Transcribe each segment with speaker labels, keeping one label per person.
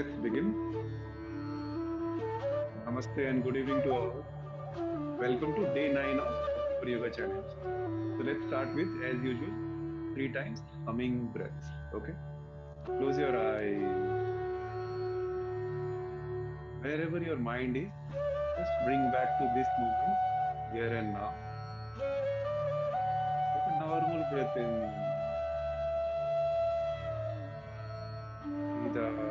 Speaker 1: Let's begin. Namaste and good evening to all. Welcome to day 9 of our yoga challenge. So let's start with, as usual, three times humming breaths. Okay. Close your eyes. Wherever your mind is, just bring back to this moment, here and now. Take a normal breath in. Breathe out.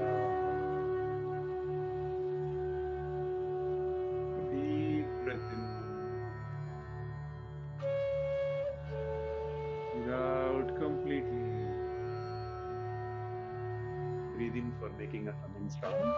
Speaker 1: A deep breath in. Breathe out completely. Breathe in for making a humming sound.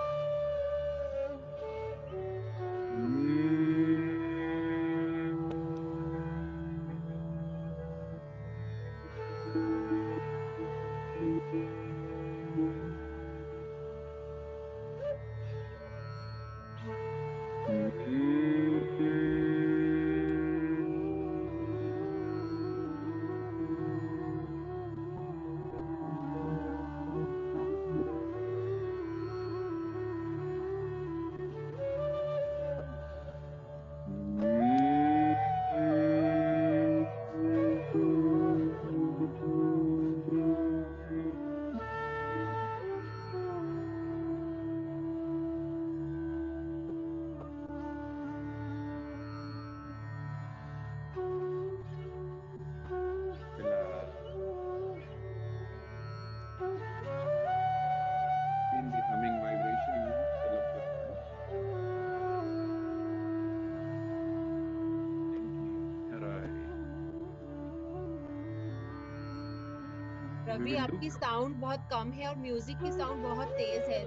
Speaker 1: Feel the humming vibration in each cell of your body. Gently open your eyes. We
Speaker 2: रवि
Speaker 1: will do.
Speaker 2: आपकी sound बहुत कम है और music की sound बहुत तेज है।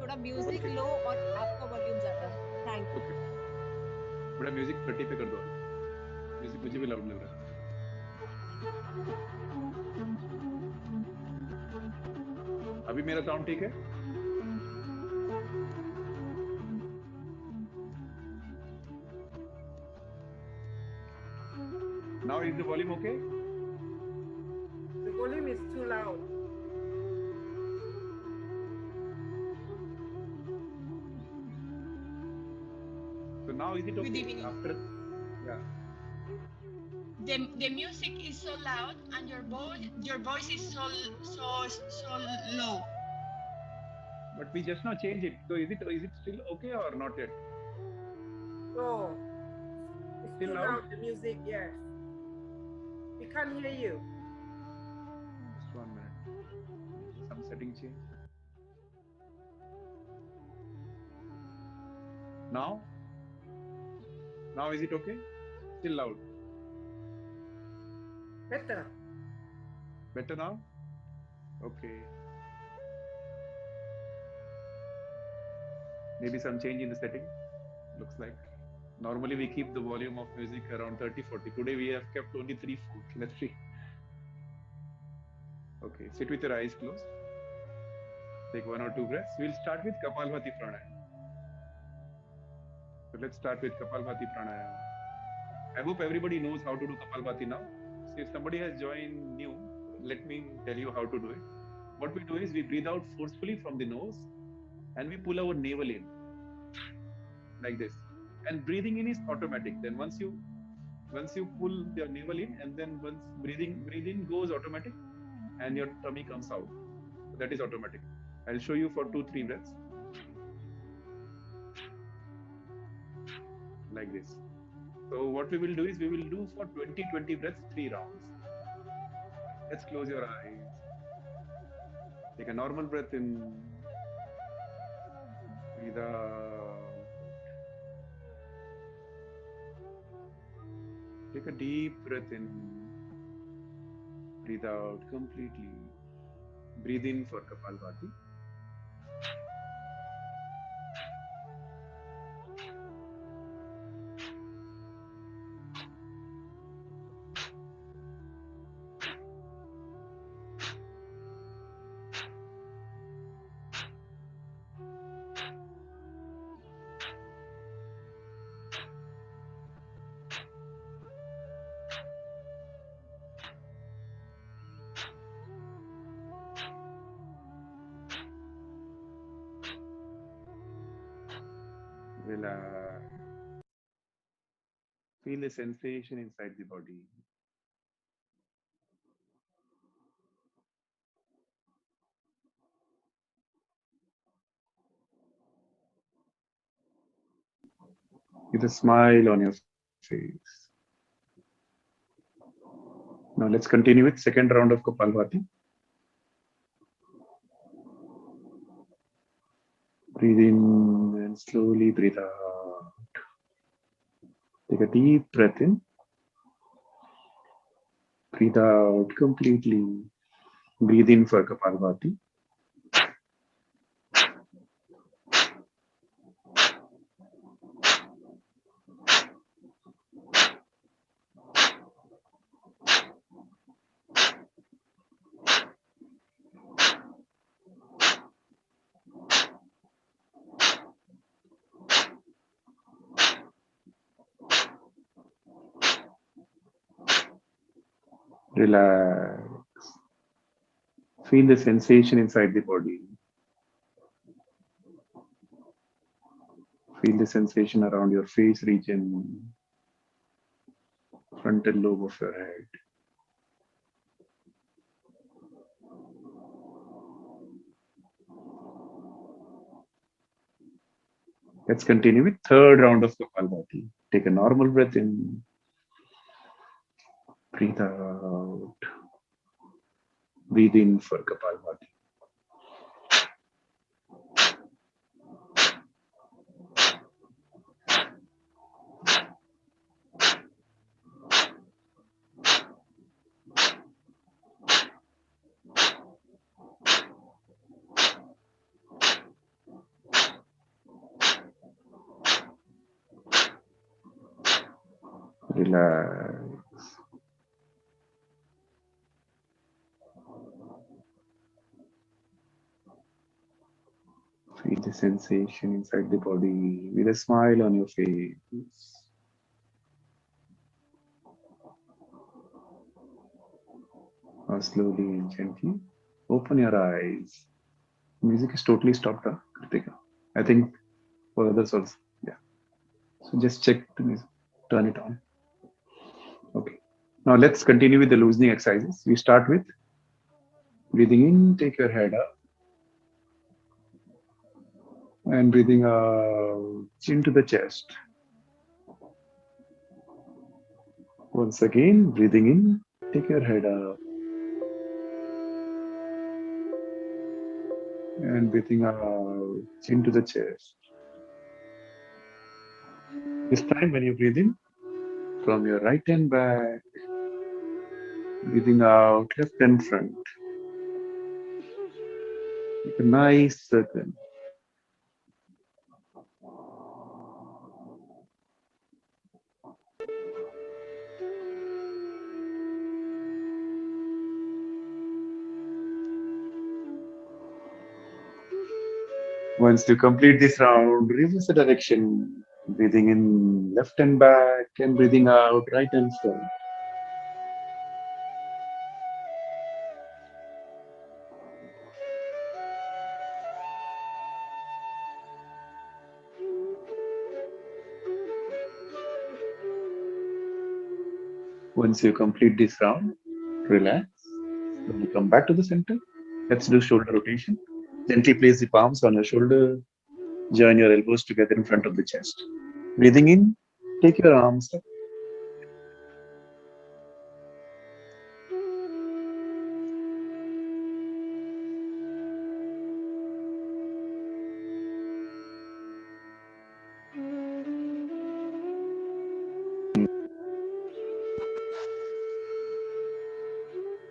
Speaker 2: थोड़ा म्यूजिक
Speaker 1: Okay,
Speaker 2: लो और आपका वॉल्यूम ज्यादा। Thank you.
Speaker 1: okay. बड़ा म्यूजिक 30 पे कर दो अभी। म्यूजिक मुझे भी लाउड लग रहा है। अभी मेरा साउंड ठीक है? Now is the volume okay?
Speaker 3: The volume is too loud.
Speaker 1: So now is it
Speaker 4: Good
Speaker 1: okay?
Speaker 4: evening.
Speaker 1: After, yeah.
Speaker 4: The music is so loud and your voice is so low.
Speaker 1: But we just now change it. So is it still okay or not yet?
Speaker 3: Oh, it's
Speaker 1: Still
Speaker 3: too
Speaker 1: loud?
Speaker 3: loud, the music, yes. We can't hear you.
Speaker 1: Just 1 minute. Some setting change. Now? Now is it okay? Still loud.
Speaker 3: Better.
Speaker 1: Better now? Okay. Maybe some change in the setting. Looks like. Normally we keep the volume of music around 30-40. Today we have kept only 3-4. Let's see. Okay, sit with your eyes closed. Take 1 or 2 breaths. We'll start with Kapalbhati Pranayama. So let's start with Kapalbhati Pranayama. I hope everybody knows how to do Kapalbhati now. So if somebody has joined new, let me tell you how to do it. What we do is we breathe out forcefully from the nose and we pull our navel in like this. And breathing in is automatic. Then once you pull your navel in and then once breathe in goes automatic and your tummy comes out. So that is automatic. I'll show you for 2-3 breaths like this. So what we will do is we will do for 20 breaths, 3 rounds. Let's close your eyes. Take a normal breath in. Breathe out. Take a deep breath in. Breathe out completely. Breathe in for Kapalbhati. Relax. Feel the sensation inside the body. With a smile on your face. Now let's continue with second round of Kapalbhati. Breathe in and slowly breathe out. Take a deep breath in. Breathe out completely. Breathe in for Kapalbhati. Relax. Feel the sensation inside the body. Feel the sensation around your face region, frontal lobe of your head. Let's continue with third round of Kapalbhati. Take a normal breath in. Breathe out. Breathe in for Kapalbhati. Relax. Feel the sensation inside the body with a smile on your face. Now slowly and gently open your eyes. Music is totally stopped, huh, Kritika? I think for others also. Yeah. So just check the music. Turn it on. Okay. Now let's continue with the loosening exercises. We start with breathing in, take your head up. And breathing out into the chest. Once again, breathing in, take your head up. And breathing out into the chest. This time when you breathe in, from your right hand back, breathing out left and front. Make a nice circle. Once you complete this round, reverse the direction. Breathing in left and back and breathing out right and front. Once you complete this round, relax. When you come back to the center, let's do shoulder rotation. Gently place the palms on your shoulder. Join your elbows together in front of the chest. Breathing in, take your arms up.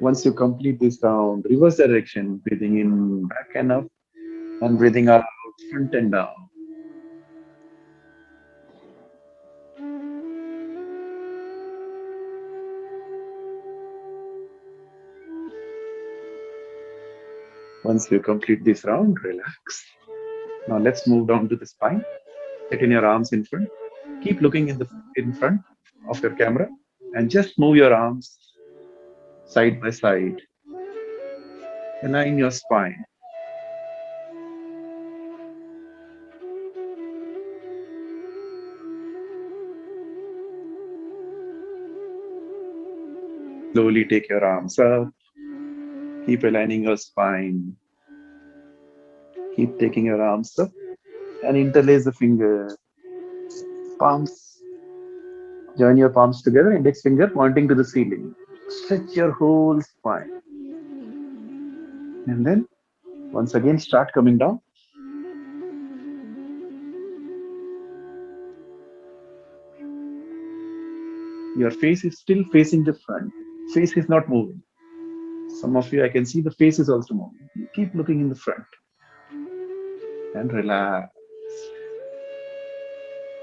Speaker 1: Once you complete this round, reverse direction, breathing in back and up, and breathing out front and down. Once you complete this round, relax. Now let's move down to the spine. Sit in your arms in front. Keep looking in front of your camera and just move your arms side by side. Align your spine. Slowly take your arms up. Keep aligning your spine. Keep taking your arms up and interlace the fingers. Palms. Join your palms together, index finger pointing to the ceiling. Stretch your whole spine. And then once again start coming down. Your face is still facing the front. Face is not moving. Some of you, I can see the face is also moving. You keep looking in the front and relax.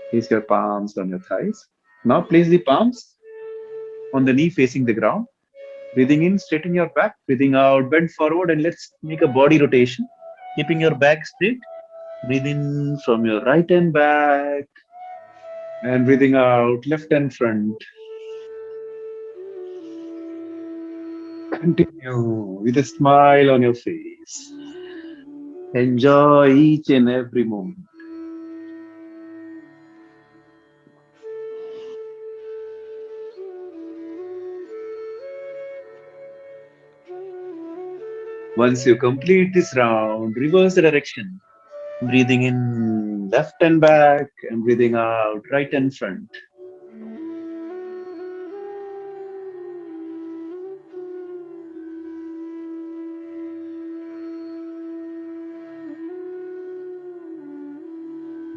Speaker 1: Place your palms on your thighs. Now place the palms on the knee facing the ground. Breathing in, straighten your back. Breathing out, bend forward, and let's make a body rotation. Keeping your back straight. Breathe in from your right hand back. And breathing out, left hand front. Continue with a smile on your face. Enjoy each and every moment. Once you complete this round, reverse the direction. Breathing in left and back and breathing out right and front.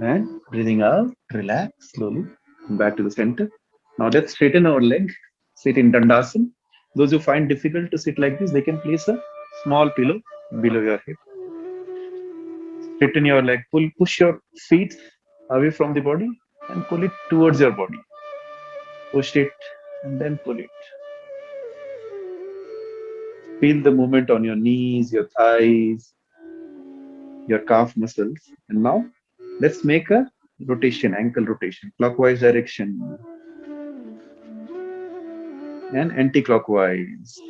Speaker 1: And breathing out, relax slowly. Come back to the center. Now let's straighten our leg. Sit in Dandasana. Those who find difficult to sit like this, they can place a small pillow below your hip. Straighten your leg. Push your feet away from the body and pull it towards your body. Push it and then pull it. Feel the movement on your knees, your thighs, your calf muscles. And now let's make a rotation, ankle rotation, clockwise direction and anti-clockwise.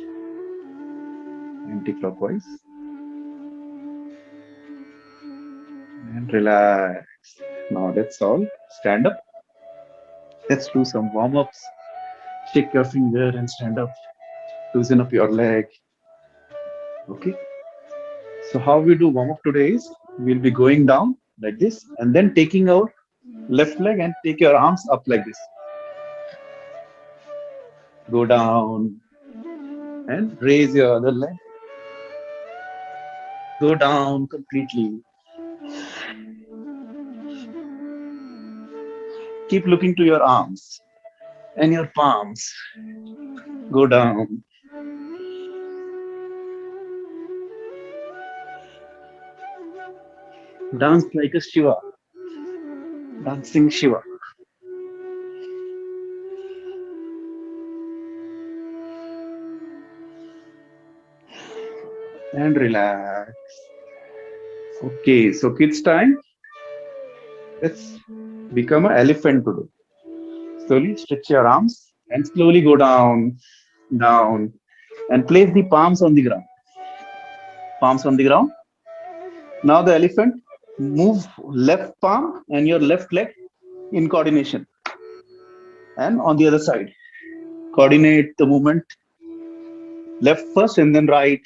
Speaker 1: Anti-clockwise. And relax. Now that's all. Stand up. Let's do some warm-ups. Shake your finger and stand up. Loosen up your leg. Okay. So how we do warm-up today is we'll be going down like this and then taking our left leg and take your arms up like this. Go down and raise your other leg. Go down completely. Keep looking to your arms and your palms. Go down. Dance like a Shiva. Dancing Shiva. And relax. Okay, so kids time. Let's become an elephant today. Slowly stretch your arms and slowly go down, down, and place the palms on the ground. Palms on the ground. Now the elephant, move left palm and your left leg in coordination. And on the other side, coordinate the movement. Left first and then right.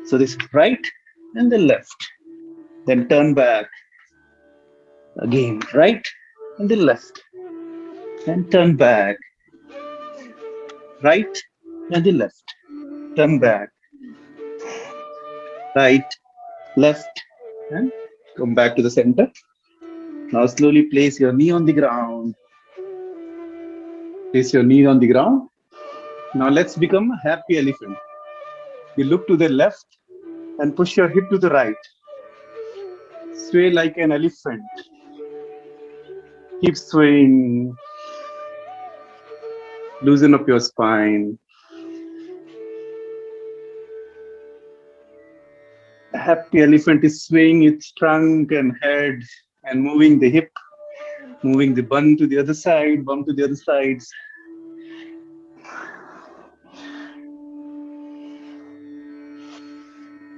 Speaker 1: So this is right and then left. Then turn back. Again, right and then left. And turn back. Right and then left. Turn back. Right, left, and come back to the center. Now slowly place your knee on the ground. Place your knee on the ground. Now let's become a happy elephant. You look to the left and push your hip to the right. Sway like an elephant. Keep swaying. Loosen up your spine. A happy elephant is swaying its trunk and head and moving the hip, moving the bum to the other side, bum to the other sides.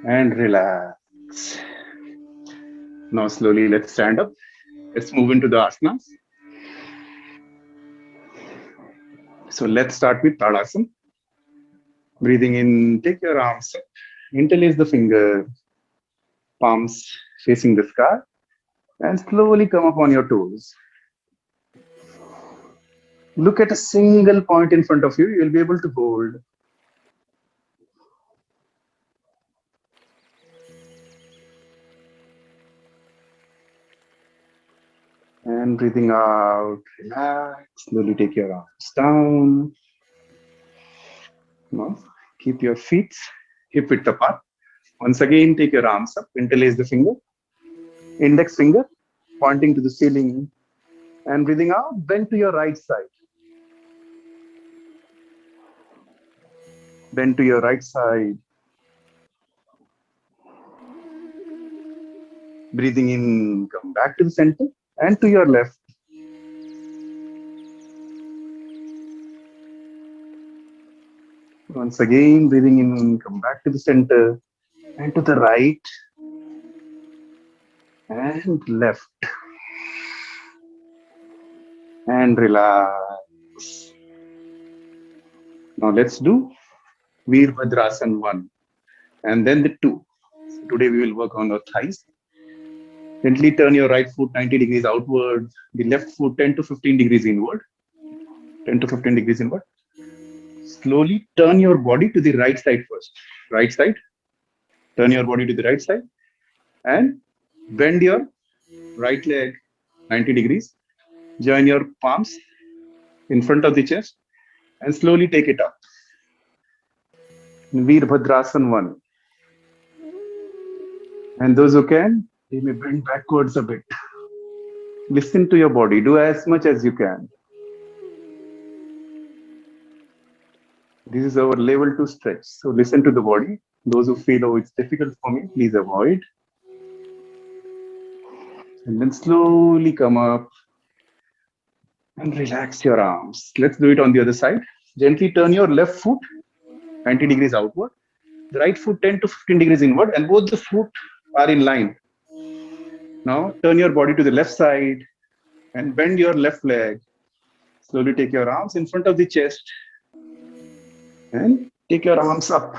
Speaker 1: And relax. Now slowly let's stand up. Let's move into the asanas. So let's start with Tadasana. Breathing in, take your arms up, interlace the finger, palms facing the sky, and slowly come up on your toes. Look at a single point in front of you, you'll be able to hold. And breathing out, relax, slowly take your arms down. Now, keep your feet hip width apart. Once again, take your arms up, interlace the finger, index finger pointing to the ceiling, and breathing out, bend to your right side. Bend to your right side. Breathing in, come back to the center and to your left. Once again, breathing in, come back to the center and to the right and left. And relax. Now let's do Veerbhadrasana 1 and then the 2. So today we will work on our thighs. Gently turn your right foot 90 degrees outward, the left foot 10 to 15 degrees inward. 10 to 15 degrees inward. Slowly turn your body to the right side first. Right side. Turn your body to the right side and bend your right leg 90 degrees. Join your palms in front of the chest and slowly take it up. Veerbhadrasana 1. And those who can, they may bend backwards a bit. Listen to your body. Do as much as you can. This is our level 2 stretch. So listen to the body. Those who feel, oh, it's difficult for me, please avoid. And then slowly come up and relax your arms. Let's do it on the other side. Gently turn your left foot 90 degrees outward. The right foot 10 to 15 degrees inward, and both the foot are in line. Now turn your body to the left side and bend your left leg. Slowly take your arms in front of the chest and take your arms up.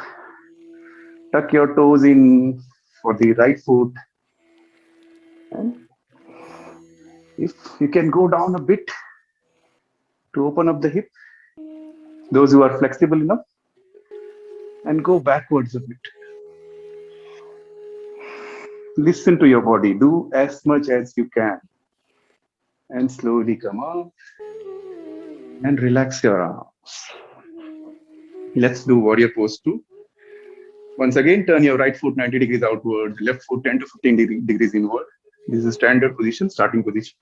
Speaker 1: Tuck your toes in for the right foot. And if you can go down a bit to open up the hip, those who are flexible enough, and go backwards a bit. Listen to your body. Do as much as you can. And slowly come up and relax your arms. Let's do warrior pose 2. Once again, turn your right foot 90 degrees outward, left foot 10 to 15 degrees inward. This is a standard position, starting position.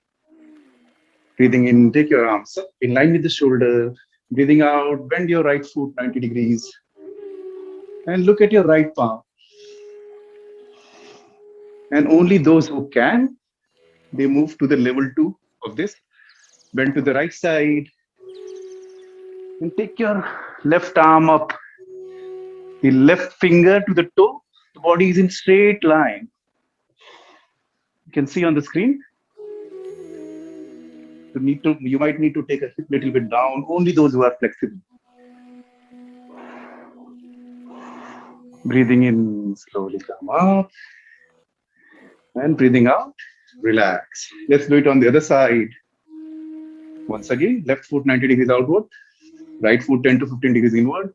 Speaker 1: Breathing in, take your arms up in line with the shoulder. Breathing out, bend your right foot 90 degrees. And look at your right palm. And only those who can, they move to the level 2 of this. Bend to the right side. And take your left arm up. The left finger to the toe. The body is in straight line. You can see on the screen. You might need to take a little bit down. Only those who are flexible. Breathing in, slowly come up. And breathing out, relax. Let's do it on the other side. Once again, left foot 90 degrees outward. Right foot 10 to 15 degrees inward.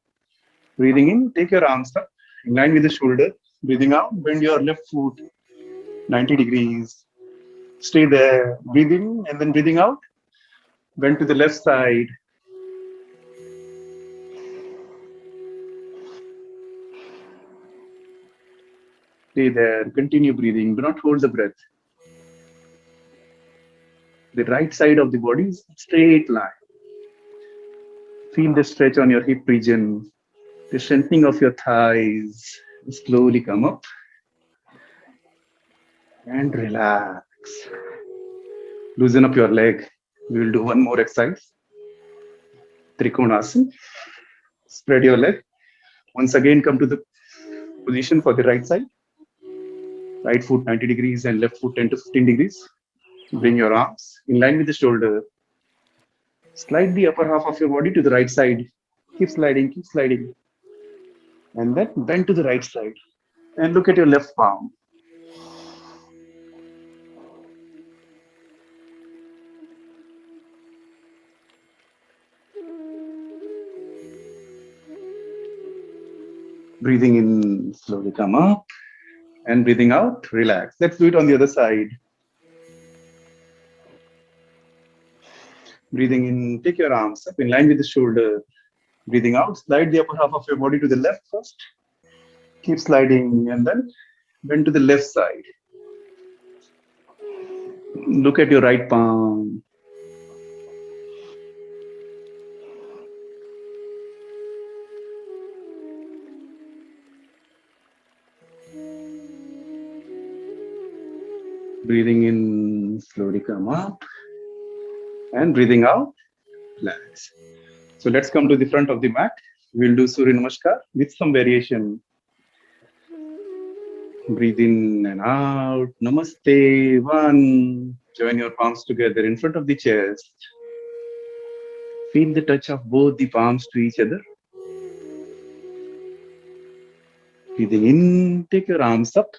Speaker 1: Breathing in, take your arms up in line with the shoulder. Breathing out, bend your left foot 90 degrees. Stay there. Breathing and then breathing out. Bend to the left side. Stay there. Continue breathing. Do not hold the breath. The right side of the body is straight line. Feel the stretch on your hip region. The strengthening of your thighs. Slowly come up and relax. Loosen up your leg. We will do one more exercise. Trikonasana. Spread your leg. Once again, come to the position for the right side. Right foot 90 degrees and left foot 10 to 15 degrees. Bring your arms in line with the shoulder. Slide the upper half of your body to the right side. Keep sliding, keep sliding. And then bend to the right side and look at your left palm. Breathing in, slowly come up, and breathing out, relax. Let's do it on the other side. Breathing in, take your arms up in line with the shoulder. Breathing out, slide the upper half of your body to the left first. Keep sliding and then bend to the left side. Look at your right palm. Breathing in, slowly come up. And breathing out, relax. So let's come to the front of the mat. We'll do Surya Namaskar with some variation. Breathe in and out. Namaste. One. Join your palms together in front of the chest. Feel the touch of both the palms to each other. Breathing in, take your arms up,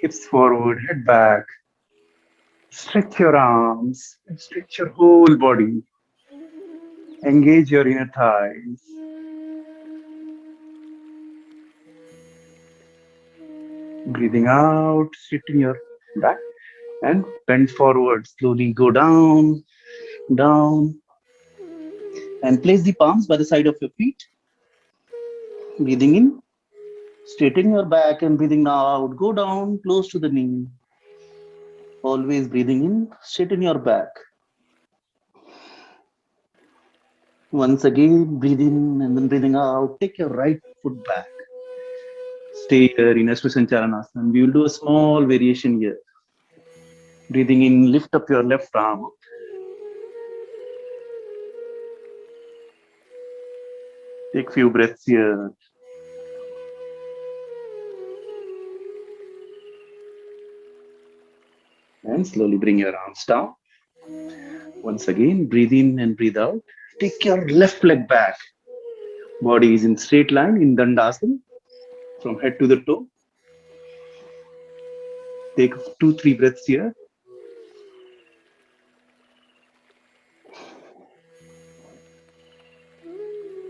Speaker 1: hips forward, head back. Stretch your arms and stretch your whole body. Engage your inner thighs. Breathing out, straighten your back and bend forward. Slowly go down, down, and place the palms by the side of your feet. Breathing in, straighten your back and breathing out. Go down close to the knee. Always breathing in, straighten your back. Once again, breathe in and then breathing out. Take your right foot back. Stay here in Asvasancharana. We will do a small variation here. Breathing in, lift up your left arm. Take few breaths here. And slowly bring your arms down. Once again, breathe in and breathe out. Take your left leg back. Body is in straight line in Dandasana from head to the toe. Take 2-3 breaths here.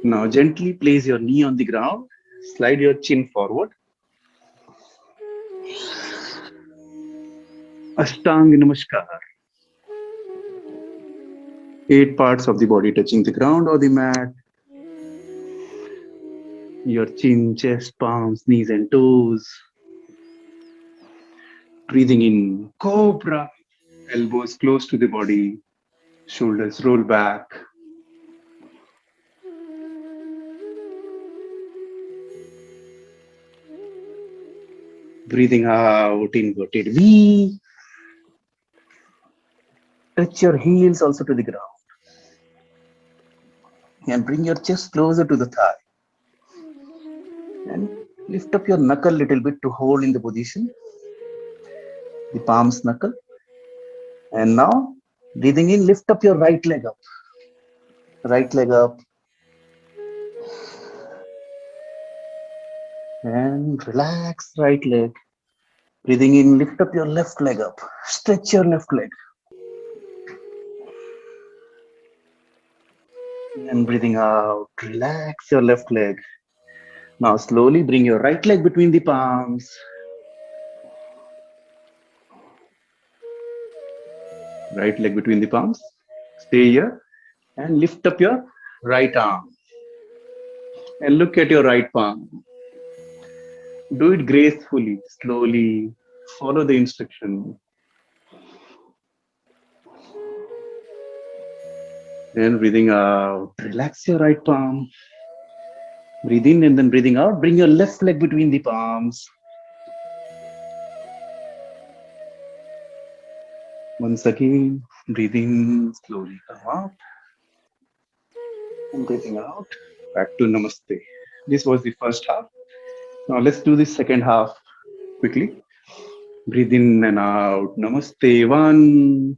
Speaker 1: Now gently place your knee on the ground. Slide your chin forward. Ashtanga Namaskar. 8 parts of the body touching the ground or the mat. Your chin, chest, palms, knees and toes. Breathing in, Cobra. Elbows close to the body. Shoulders roll back. Breathing out, inverted V. Touch your heels also to the ground. And bring your chest closer to the thigh. And lift up your knuckle a little bit to hold in the position. The palms knuckle. And now, breathing in, lift up your right leg up. Right leg up. And relax right leg. Breathing in, lift up your left leg up. Stretch your left leg. And breathing out, relax your left leg. Now slowly bring your right leg between the palms. Right leg between the palms. Stay here and lift up your right arm. And look at your right palm. Do it gracefully, slowly. Follow the instruction. And breathing out, relax your right palm. Breathe in and then breathing out. Bring your left leg between the palms. Once again, breathe in, slowly come up. And breathing out, back to Namaste. This was the first half. Now let's do the second half quickly. Breathe in and out. Namaste. 1,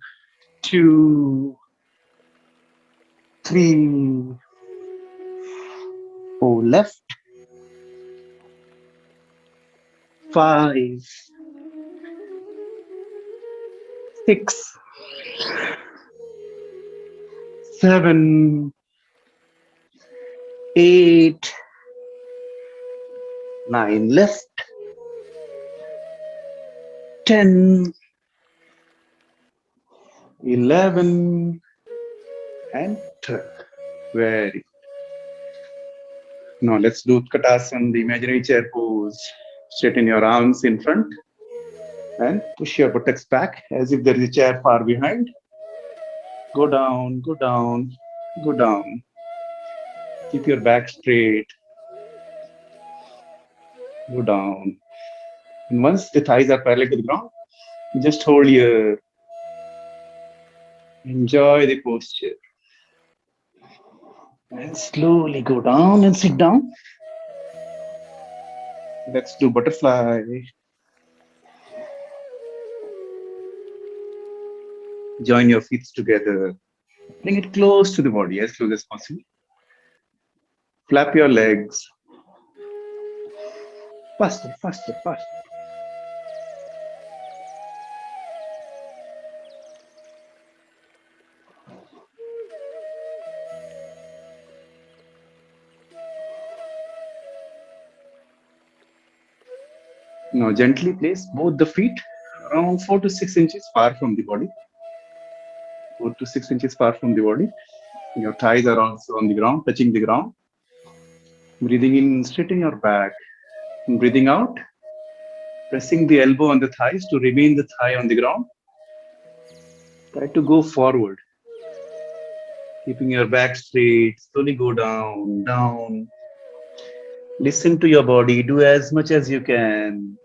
Speaker 1: 2, 3. 4 left.
Speaker 5: 5, 6, 7, 8, 9 left, 10, 11, and 12. Very good. Now let's do Utkatasana, the imaginary chair pose. Straighten your arms in front and push your buttocks back as if there is a chair far behind. Go down, go down, go down. Keep your back straight. Go down. And once the thighs are parallel to the ground, just hold here. Enjoy the posture. And slowly go down and sit down. Let's do butterfly. Join your feet together. Bring it close to the body, as close as possible. Flap your legs. Faster, faster, faster. Now gently place both the feet around 4 to 6 inches far from the body. 4 to 6 inches far from the body. Your thighs are also on the ground, touching the ground. Breathing in, straighten your back. And breathing out, pressing the elbow on the thighs to remain the thigh on the ground. Try to go forward. Keeping your back straight, slowly go down, down. Listen to your body, do as much as you can.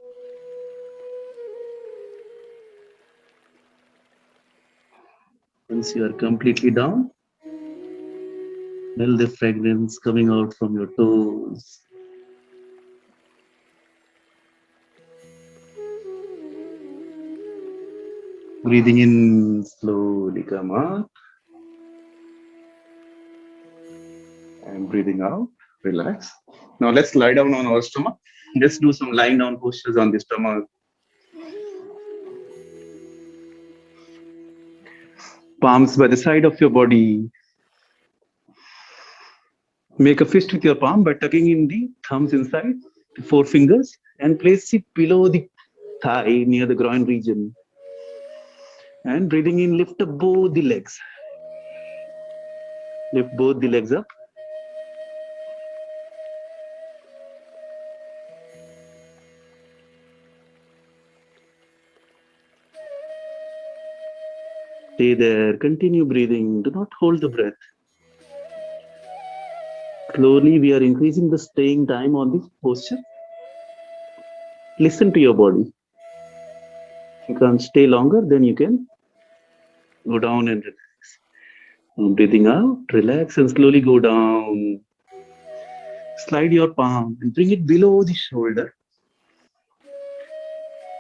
Speaker 5: Once you are completely down, smell the fragrance coming out from your toes. Breathing in, slowly come up. And breathing out, relax. Now let's lie down on our stomach. Let's do some lying down postures on the stomach. Palms by the side of your body. Make a fist with your palm by tucking in the thumbs inside, the 4 fingers, and place it below the thigh near the groin region. And breathing in, lift up both the legs. Lift both the legs up. Stay there, continue breathing, do not hold the breath. Slowly we are increasing the staying time on this posture. Listen to your body. If you can't stay longer, then you can go down and relax. Now breathing out, relax and slowly go down. Slide your palm and bring it below the shoulder.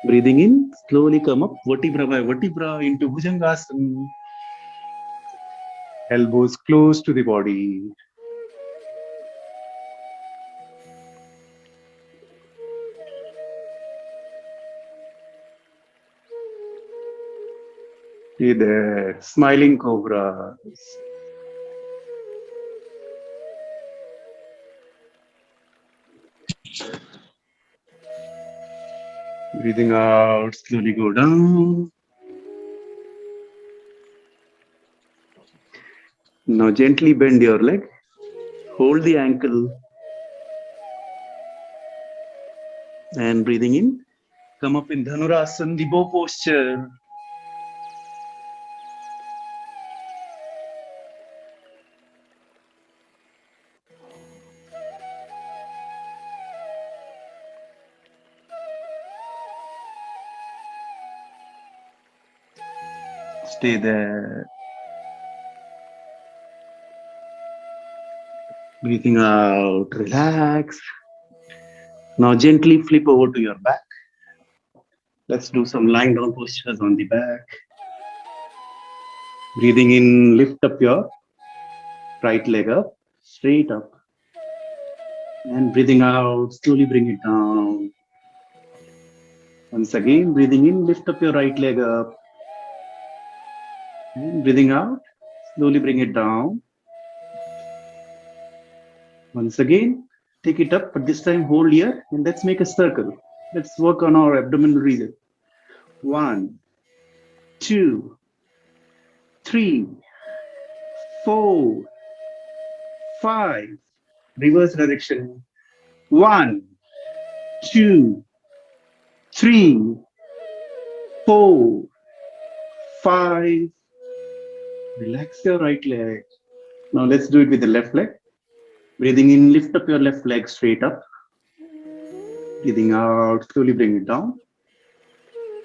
Speaker 5: Breathing in, slowly come up vertebra by vertebra into Bhujangasana. Elbows close to the body. Stay there, smiling cobras. Breathing out, slowly go down. Now gently bend your leg. Hold the ankle. And breathing in, come up in Dhanurasana, the bow posture. Stay there. Breathing out, relax. Now gently flip over to your back. Let's do some lying down postures on the back. Breathing in, lift up your right leg up, straight up. And breathing out, slowly bring it down. Once again, breathing in, lift up your right leg up. And breathing out, slowly bring it down. Once again, take it up, but this time hold here and let's make a circle. Let's work on our abdominal region. 1, 2, 3, 4, 5. Reverse direction. 1, 2, 3, 4, 5. Relax your right leg. Now let's do it with the left leg. Breathing in, lift up your left leg straight up. Breathing out, slowly bring it down.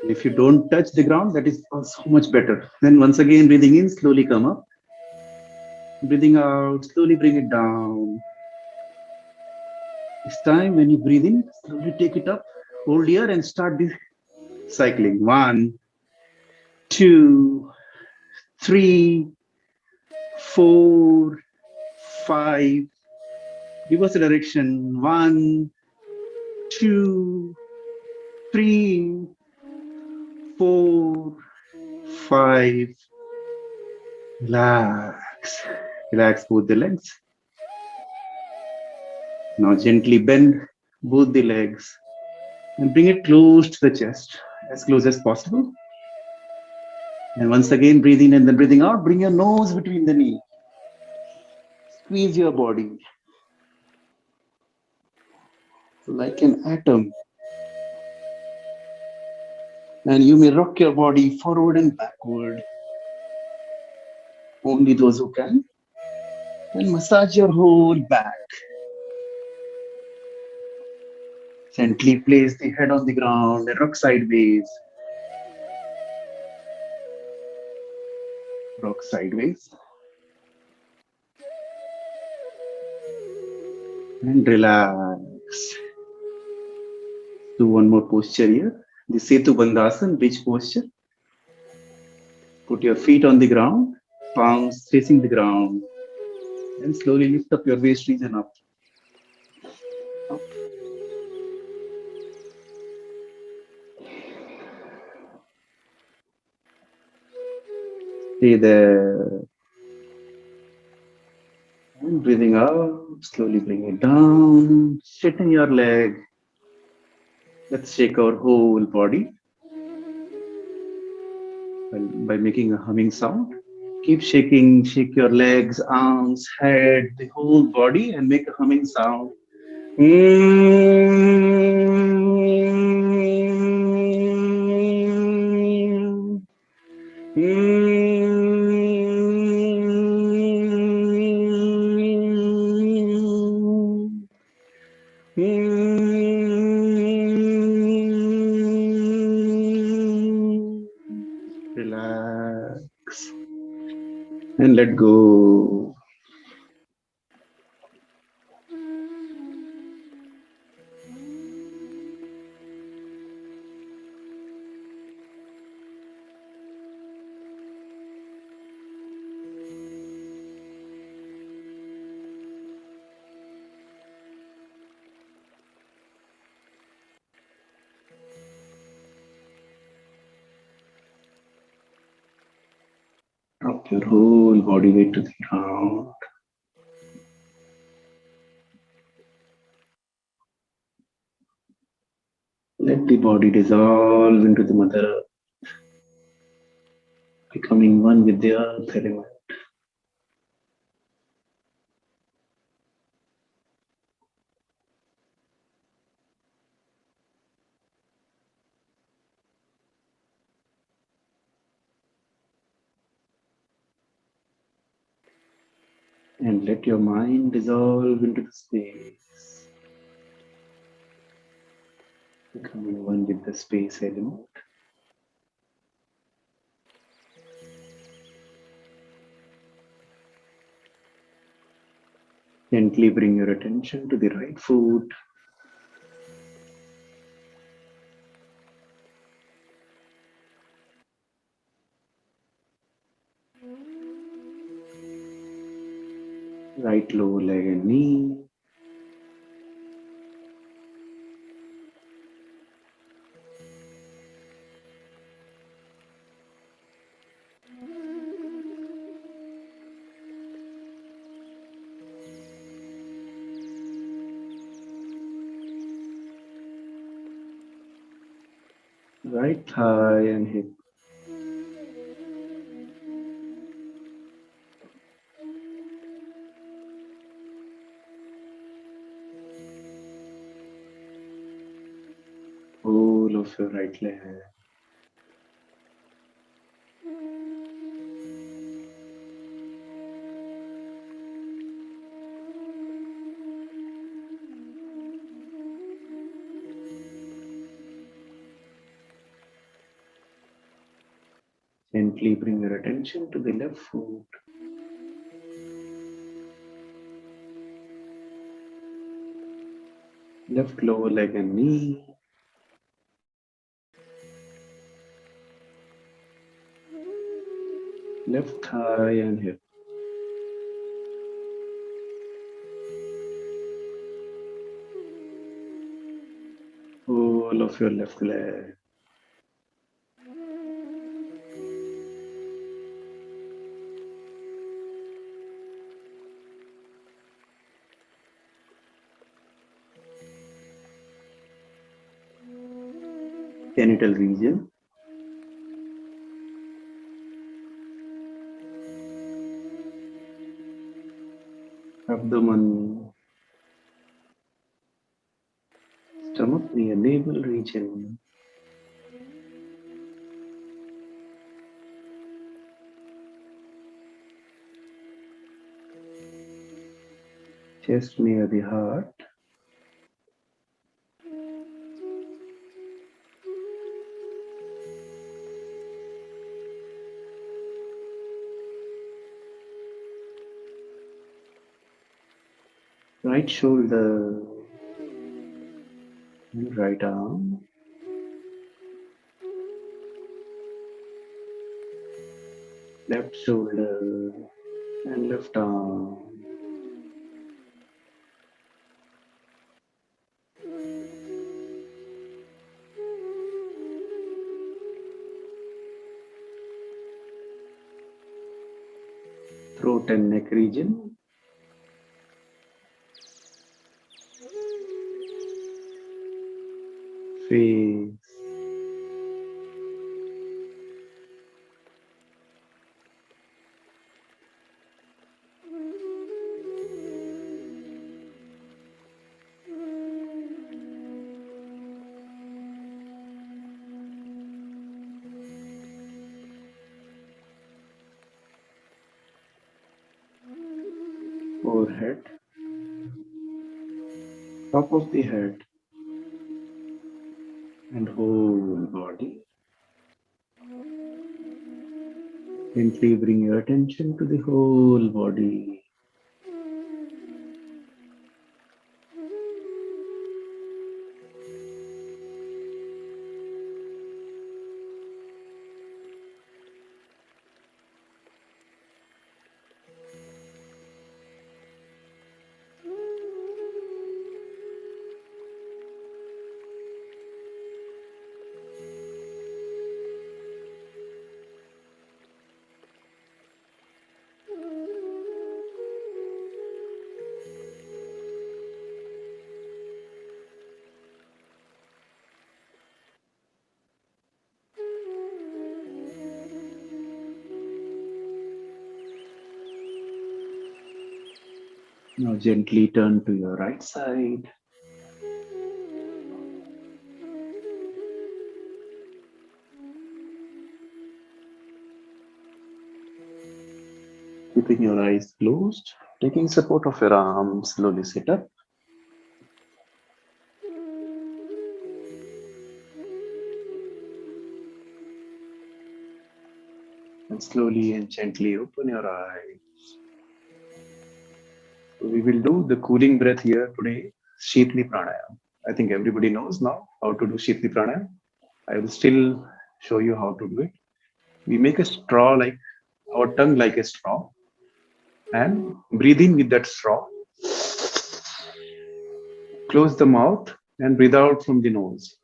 Speaker 5: And if you don't touch the ground, that is so much better. Then once again, breathing in, slowly come up. Breathing out, slowly bring it down. This time, when you breathe in, slowly take it up, hold here, and start the cycling. 1, 2, 3, 4, 5. Reverse direction. 1, 2, 3, 4, 5. Relax. Relax both the legs. Now gently bend both the legs and bring it close to the chest, as close as possible. And once again, breathe in and then breathing out, bring your nose between the knee. Squeeze your body like an atom. And you may rock your body forward and backward. Only those who can. And massage your whole back. Gently place the head on the ground and rock sideways. Rock sideways. And relax. Do one more posture here. The Setu Bandhasan, bridge posture. Put your feet on the ground, palms facing the ground. And slowly lift up your waist region up. Up. Stay there. And breathing out, slowly bring it down. Straighten your leg. Let's shake our whole body by making a humming sound. Keep shaking, shake your legs, arms, head, the whole body, and make a humming sound. Relax and let go. Drop your whole body weight to the ground. Let the body dissolve into the Mother Earth, becoming one with the earth element. And let your mind dissolve into the space, becoming one with the space element. Gently bring your attention to the right foot. Right lower leg and knee. Right thigh and hip. Whole of your right leg. Gently bring your attention to the left foot. Left lower leg and knee. Left thigh and hip. Whole of your left leg. Genital region. Abdomen. Stomach near navel region. Chest near the heart. Right shoulder and right arm. Left shoulder and left arm. Throat and neck region. Face. Forehead. Top of the head and whole body. Gently bring your attention to the whole body. Now gently turn to your right side. Keeping your eyes closed, taking support of your arms, slowly sit up. And slowly and gently open your eyes. So we will do the cooling breath here today, Shitli Pranayam. I think everybody knows now how to do Shitli Pranayam. I will still show you how to do it. We make a straw like our tongue like a straw and breathe in with that straw. Close the mouth and breathe out from the nose.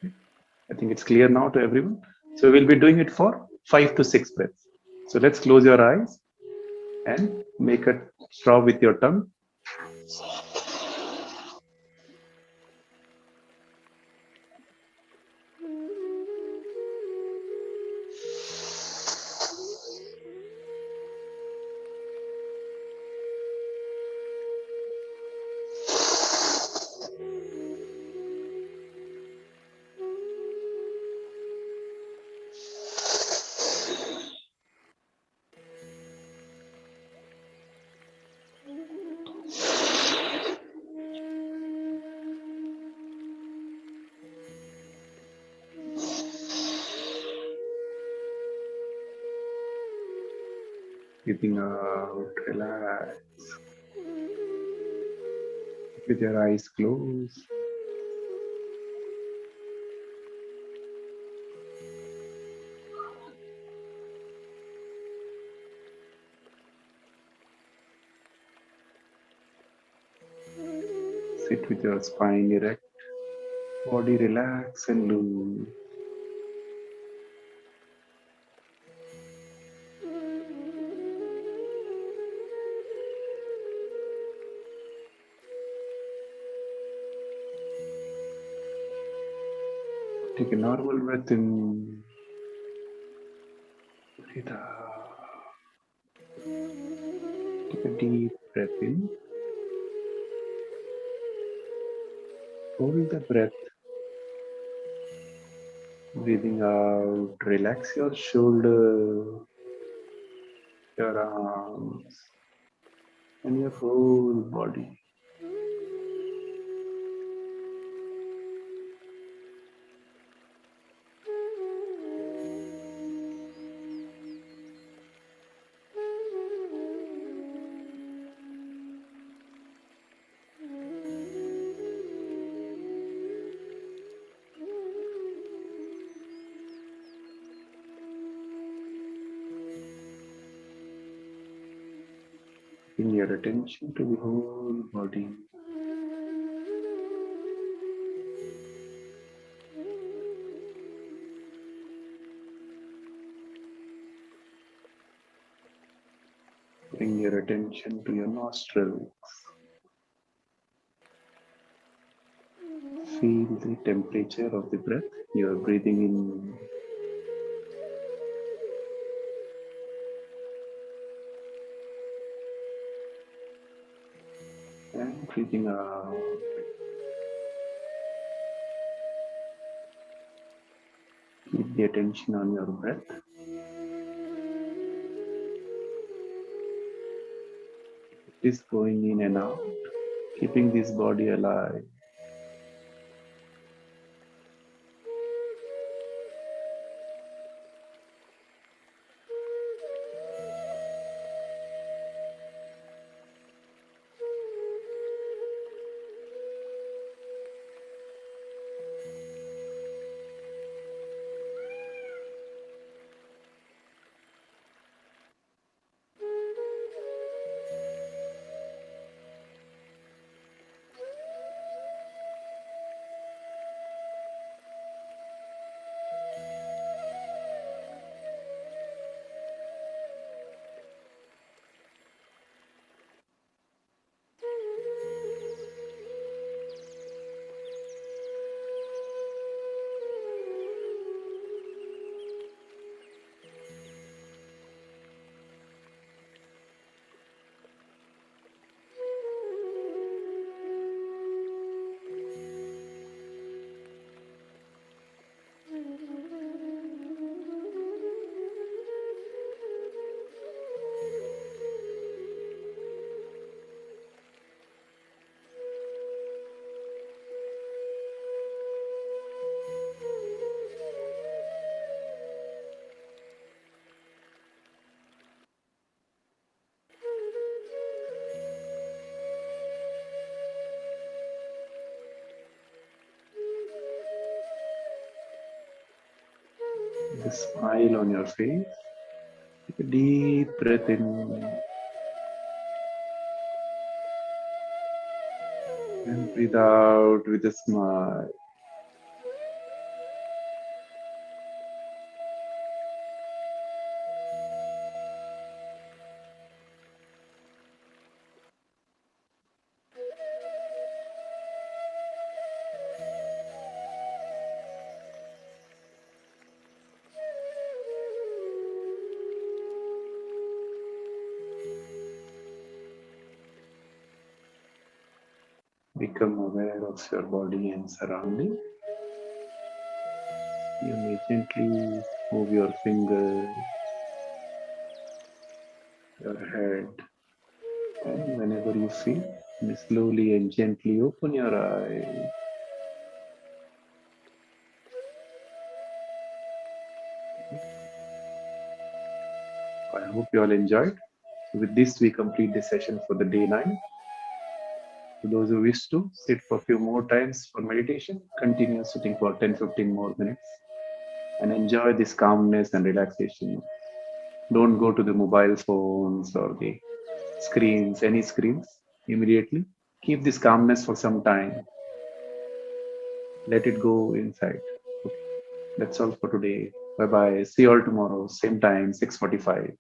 Speaker 5: I think it's clear now to everyone. So we'll be doing it for 5 to 6 breaths. So let's close your eyes and make a straw with your tongue. Breathing out, relax with your eyes closed. Sit with your spine erect, body relax and loose. Take a normal breath in, breathe out. Take a deep breath in, hold the breath, breathing out. Relax your shoulder, your arms, and your whole body. Bring your attention to the whole body. Bring your attention to your nostrils. Feel the temperature of the breath you are breathing in and breathing out. Keep the attention on your breath. It is going in and out, keeping this body alive. The smile on your face. Take a deep breath in and breathe out with a smile. Become aware of your body and surrounding. You may gently move your fingers, your head, and whenever you feel, you may slowly and gently open your eyes. I hope you all enjoyed. With this, we complete the session for the day 9. For those who wish to sit for a few more times for meditation, continue sitting for 10-15 more minutes and enjoy this calmness and relaxation. Don't go to the mobile phones or the screens, any screens immediately. Keep this calmness for some time. Let it go inside. Okay. That's all for today. Bye bye. See you all tomorrow, same time, 6:45.